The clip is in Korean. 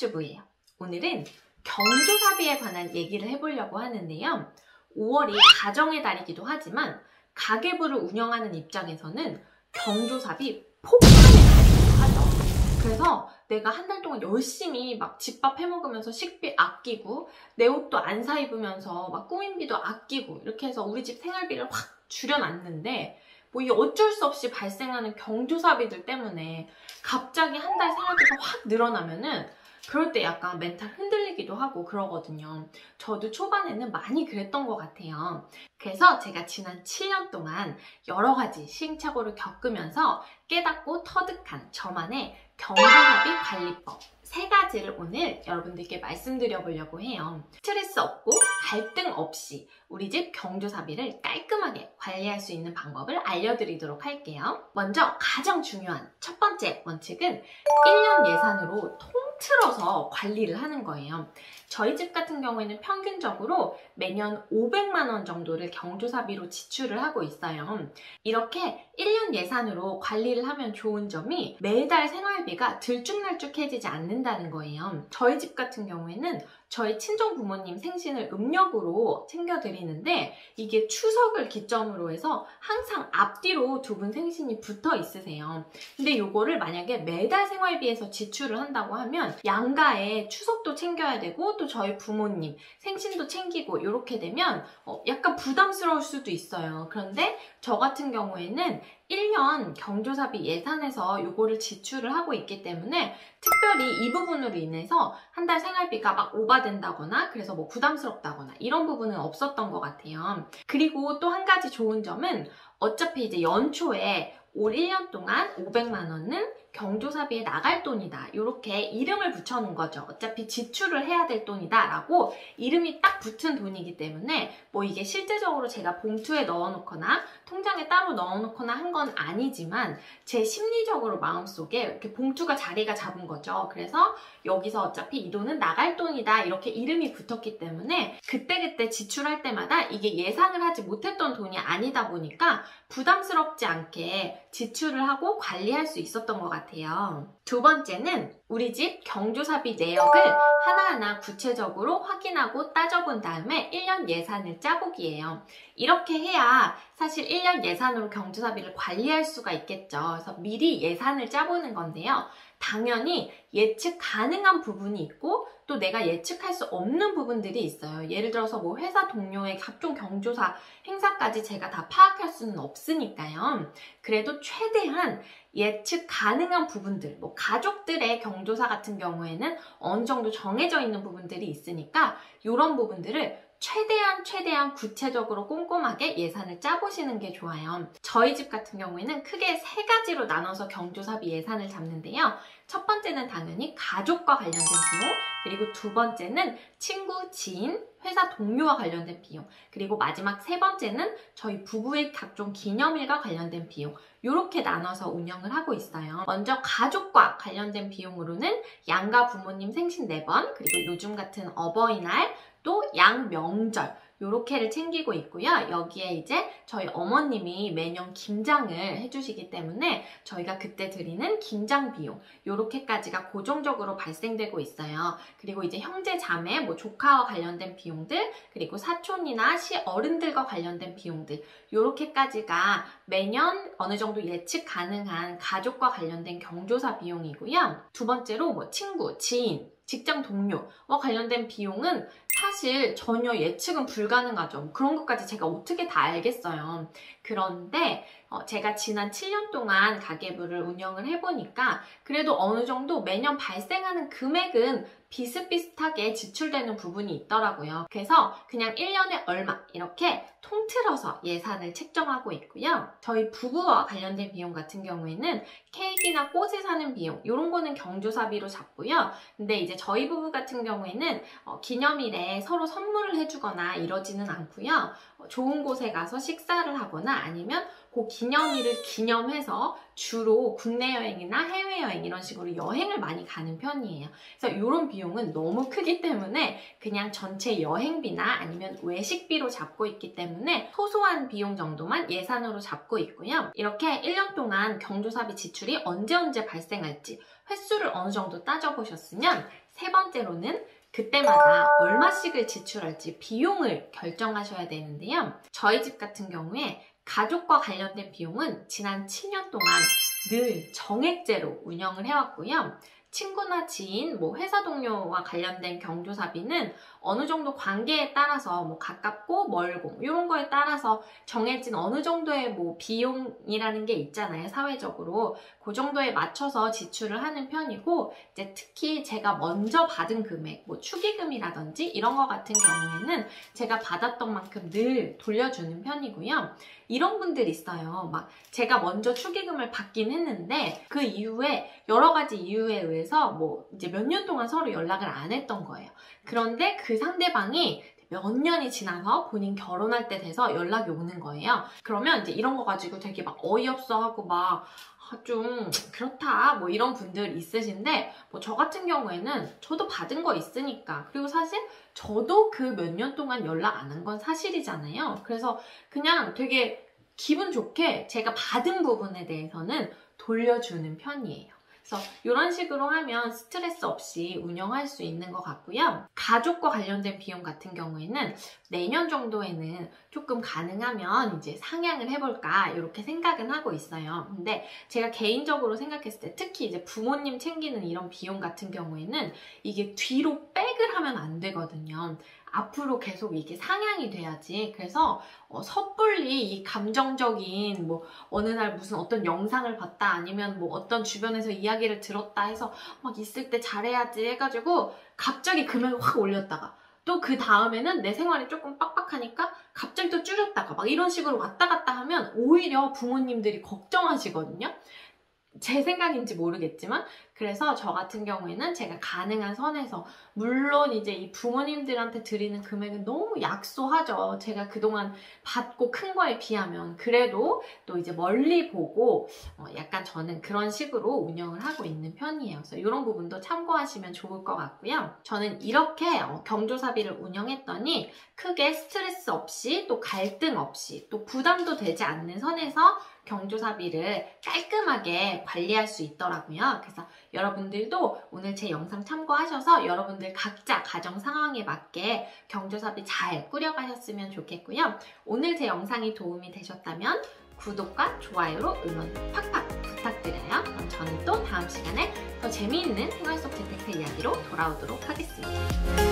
신혼주부예요. 오늘은 경조사비에 관한 얘기를 해보려고 하는데요. 5월이 가정의 달이기도 하지만 가계부를 운영하는 입장에서는 경조사비 폭탄의 달이기도 하죠. 그래서 내가 한 달 동안 열심히 막 집밥 해먹으면서 식비 아끼고 내 옷도 안 사 입으면서 막 꾸민비도 아끼고 이렇게 해서 우리 집 생활비를 확 줄여놨는데 뭐 이 어쩔 수 없이 발생하는 경조사비들 때문에 갑자기 한 달 생활비가 확 늘어나면은 그럴 때 약간 멘탈 흔들리기도 하고 그러거든요. 저도 초반에는 많이 그랬던 것 같아요. 그래서 제가 지난 7년 동안 여러 가지 시행착오를 겪으면서 깨닫고 터득한 저만의 경조사비 관리법 3가지를 오늘 여러분들께 말씀드려 보려고 해요. 스트레스 없고 갈등 없이 우리 집 경조사비를 깔끔하게 관리할 수 있는 방법을 알려드리도록 할게요. 먼저 가장 중요한 첫 번째 원칙은 1년 예산으로 통틀어서 관리를 하는 거예요. 저희 집 같은 경우에는 평균적으로 매년 500만 원 정도를 경조사비로 지출을 하고 있어요. 이렇게 1년 예산으로 관리를 하면 좋은 점이 매달 생활비가 들쭉날쭉해지지 않는다는 거예요. 저희 집 같은 경우에는 저희 친정 부모님 생신을 음력으로 챙겨드리는데 이게 추석을 기점으로 해서 항상 앞뒤로 두 분 생신이 붙어 있으세요. 근데 요거를 만약에 매달 생활비에서 지출을 한다고 하면 양가에 추석도 챙겨야 되고 또 저희 부모님 생신도 챙기고 이렇게 되면 약간 부담스러울 수도 있어요. 그런데 저 같은 경우에는 1년 경조사비 예산에서 요거를 지출을 하고 있기 때문에 특별히 이 부분으로 인해서 한 달 생활비가 막 오바된다거나 그래서 뭐 부담스럽다거나 이런 부분은 없었던 것 같아요. 그리고 또 한 가지 좋은 점은 어차피 이제 연초에 올 1년 동안 500만 원은 경조사비에 나갈 돈이다. 이렇게 이름을 붙여놓은 거죠. 어차피 지출을 해야 될 돈이다 라고 이름이 딱 붙은 돈이기 때문에 뭐 이게 실제적으로 제가 봉투에 넣어놓거나 통장에 따로 넣어놓거나 한 건 아니지만 제 심리적으로 마음속에 이렇게 봉투가 자리가 잡은 거죠. 그래서 여기서 어차피 이 돈은 나갈 돈이다 이렇게 이름이 붙었기 때문에 그때그때 지출할 때마다 이게 예상을 하지 못했던 돈이 아니다 보니까 부담스럽지 않게 지출을 하고 관리할 수 있었던 것 같아요. 두 번째는 우리 집 경조사비 내역을 하나하나 구체적으로 확인하고 따져본 다음에 1년 예산을 짜보기예요. 이렇게 해야 사실 1년 예산으로 경조사비를 관리할 수가 있겠죠. 그래서 미리 예산을 짜보는 건데요. 당연히 예측 가능한 부분이 있고 또 내가 예측할 수 없는 부분들이 있어요. 예를 들어서 뭐 회사 동료의 각종 경조사 행사까지 제가 다 파악할 수는 없으니까요. 그래도 최대한 예측 가능한 부분들, 뭐 가족들의 경조사 같은 경우에는 어느 정도 정해져 있는 부분들이 있으니까 이런 부분들을 최대한 구체적으로 꼼꼼하게 예산을 짜보시는 게 좋아요. 저희 집 같은 경우에는 크게 3가지로 나눠서 경조사비 예산을 잡는데요. 첫 번째는 당연히 가족과 관련된 비용, 그리고 두 번째는 친구, 지인, 회사 동료와 관련된 비용, 그리고 마지막 3번째는 저희 부부의 각종 기념일과 관련된 비용, 이렇게 나눠서 운영을 하고 있어요. 먼저 가족과 관련된 비용으로는 양가 부모님 생신 4번, 그리고 요즘 같은 어버이날, 또 양명절 요렇게를 챙기고 있고요. 여기에 이제 저희 어머님이 매년 김장을 해주시기 때문에 저희가 그때 드리는 김장 비용 요렇게까지가 고정적으로 발생되고 있어요. 그리고 이제 형제 자매, 뭐 조카와 관련된 비용들, 그리고 사촌이나 시어른들과 관련된 비용들 요렇게까지가 매년 어느 정도 예측 가능한 가족과 관련된 경조사 비용이고요. 두 번째로 뭐 친구, 지인, 직장 동료와 관련된 비용은 사실 전혀 예측은 불가능하죠. 그런 것까지 제가 어떻게 다 알겠어요. 그런데 제가 지난 7년 동안 가계부를 운영을 해보니까 그래도 어느 정도 매년 발생하는 금액은 비슷비슷하게 지출되는 부분이 있더라고요. 그래서 그냥 1년에 얼마 이렇게 통틀어서 예산을 책정하고 있고요. 저희 부부와 관련된 비용 같은 경우에는 케이크나 꽃을 사는 비용 이런 거는 경조사비로 잡고요. 근데 이제 저희 부부 같은 경우에는 기념일에 서로 선물을 해주거나 이러지는 않고요. 좋은 곳에 가서 식사를 하거나 아니면 그 기념일을 기념해서 주로 국내 여행이나 해외여행 이런 식으로 여행을 많이 가는 편이에요. 그래서 이런 비용은 너무 크기 때문에 그냥 전체 여행비나 아니면 외식비로 잡고 있기 때문에 소소한 비용 정도만 예산으로 잡고 있고요. 이렇게 1년 동안 경조사비 지출이 언제 발생할지 횟수를 어느 정도 따져보셨으면 세 번째로는 그때마다 얼마씩을 지출할지 비용을 결정하셔야 되는데요. 저희 집 같은 경우에 가족과 관련된 비용은 지난 7년 동안 늘 정액제로 운영을 해왔고요. 친구나 지인, 회사 동료와 관련된 경조사비는 어느 정도 관계에 따라서 가깝고 멀고 이런 거에 따라서 정해진 어느 정도의 비용이라는 게 있잖아요, 사회적으로. 그 정도에 맞춰서 지출을 하는 편이고, 이제 특히 제가 먼저 받은 금액, 축의금이라든지 이런 거 같은 경우에는 제가 받았던 만큼 늘 돌려주는 편이고요. 이런 분들 있어요. 제가 먼저 축의금을 받긴 했는데 그 이후에 여러 가지 이유에 의해서 이제 몇 년 동안 서로 연락을 안 했던 거예요. 그런데 그 상대방이 몇 년이 지나서 본인 결혼할 때 돼서 연락이 오는 거예요. 그러면 이제 이런 거 가지고 되게 어이없어 하고 좀 그렇다 이런 분들 있으신데 저 같은 경우에는 저도 받은 거 있으니까, 그리고 사실 저도 그 몇 년 동안 연락 안 한 건 사실이잖아요. 그래서 그냥 되게 기분 좋게 제가 받은 부분에 대해서는 돌려주는 편이에요. 그래서 이런 식으로 하면 스트레스 없이 운영할 수 있는 것 같고요. 가족과 관련된 비용 같은 경우에는 내년 정도에는 조금 가능하면 이제 상향을 해볼까 이렇게 생각은 하고 있어요. 근데 제가 개인적으로 생각했을 때 특히 이제 부모님 챙기는 이런 비용 같은 경우에는 이게 뒤로 백을 하면 안 되거든요. 앞으로 계속 이게 상향이 돼야지. 그래서 섣불리 이 감정적인 어느 날 무슨 어떤 영상을 봤다, 아니면 어떤 주변에서 이야기를 들었다 해서 있을 때 잘해야지 해가지고 갑자기 금액을 확 올렸다가 또 그 다음에는 내 생활이 조금 빡빡하니까 갑자기 또 줄였다가 이런 식으로 왔다 갔다 하면 오히려 부모님들이 걱정하시거든요. 제 생각인지 모르겠지만, 그래서 저 같은 경우에는 제가 가능한 선에서, 물론 이제 이 부모님들한테 드리는 금액은 너무 약소하죠. 제가 그동안 받고 큰 거에 비하면. 그래도 또 이제 멀리 보고 약간 저는 그런 식으로 운영을 하고 있는 편이에요. 그래서 이런 부분도 참고하시면 좋을 것 같고요. 저는 이렇게 경조사비를 운영했더니 크게 스트레스 없이, 또 갈등 없이, 또 부담도 되지 않는 선에서 경조사비를 깔끔하게 관리할 수 있더라고요. 그래서 여러분들도 오늘 제 영상 참고하셔서 여러분들 각자 가정 상황에 맞게 경조사비 잘 꾸려가셨으면 좋겠고요. 오늘 제 영상이 도움이 되셨다면 구독과 좋아요로 응원 팍팍 부탁드려요. 그럼 저는 또 다음 시간에 더 재미있는 생활 속 재테크 이야기로 돌아오도록 하겠습니다.